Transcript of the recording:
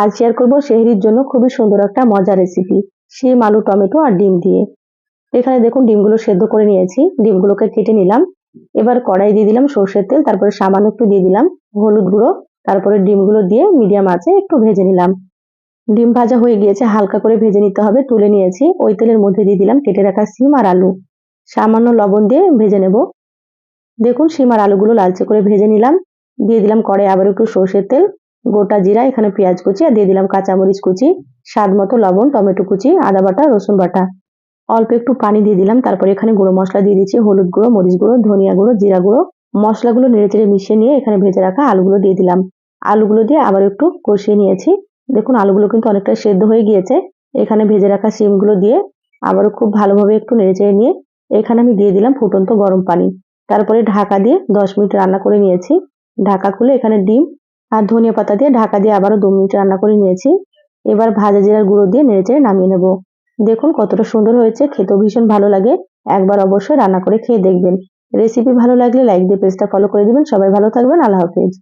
আজ শেয়ার করব সেহরির জন্য খুবই সুন্দর একটা মজার রেসিপি, শিম আলু টমেটো আর ডিম দিয়ে। এখানে দেখুন ডিমগুলো সেদ্ধ করে নিয়েছি, ডিমগুলোকে কেটে নিলাম। এবার কড়াই দিয়ে দিলাম সর্ষের তেল, তারপরে সামান্য একটু দিয়ে দিলাম হলুদ গুঁড়ো, তারপরে ডিমগুলো দিয়ে মিডিয়াম আঁচে একটু ভেজে নিলাম। ডিম ভাজা হয়ে গিয়েছে, হালকা করে ভেজে নিতে হবে। তুলে নিয়েছি। ওই তেলের মধ্যে দিয়ে দিলাম কেটে রাখা শিম আর আলু, সামান্য লবণ দিয়ে ভেজে নেব। দেখুন শিম আর আলুগুলো লালচে করে ভেজে নিলাম। দিয়ে দিলাম কড়াই আবার একটু সর্ষের তেল, গোটা জিরা, এখানে পেঁয়াজ কুচি আর দিয়ে দিলাম কাঁচামরিচ কুচি, স্বাদ মতো লবণ, টমেটো কুচি, আদা বাটা, রসুন বাটা, অল্প একটু পানি দিয়ে দিলাম। তারপরে এখানে গুঁড়ো মশলা দিয়ে দিচ্ছি, হলুদ গুঁড়ো, মরিচ গুঁড়ো, ধনিয়া গুঁড়ো, জিরা গুঁড়ো। মশলাগুলো নেড়েচেড়ে মিশিয়ে নিয়ে এখানে ভেজে রাখা আলুগুলো দিয়ে দিলাম। আলুগুলো দিয়ে আবার একটু কষিয়ে নিয়েছি। দেখুন আলুগুলো কিন্তু অনেকটা সেদ্ধ হয়ে গিয়েছে। এখানে ভেজে রাখা শিমগুলো দিয়ে আবারও খুব ভালোভাবে একটু নেড়েচেড়ে নিয়ে এখানে আমি দিয়ে দিলাম ফুটন্ত গরম পানি। তারপরে ঢাকা দিয়ে 10 মিনিট রান্না করে নিয়েছি। ঢাকা খুলে এখানে ডিম আর ধনিয়া পাতা দিয়ে ঢাকা দিয়ে আবারও 2 মিনিট রান্না করে নিয়েছি। এবার ভাজা জিরার গুঁড়ো দিয়ে নেড়েচেড়ে নামিয়ে নেব। দেখুন কতটা সুন্দর হয়েছে, খেতেও ভীষণ ভালো লাগে। একবার অবশ্যই রান্না করে খেয়ে দেখবেন। রেসিপি ভালো লাগলে লাইক দিয়ে পেজটা ফলো করে দিবেন। সবাই ভালো থাকবেন। আল্লাহ হাফেজ।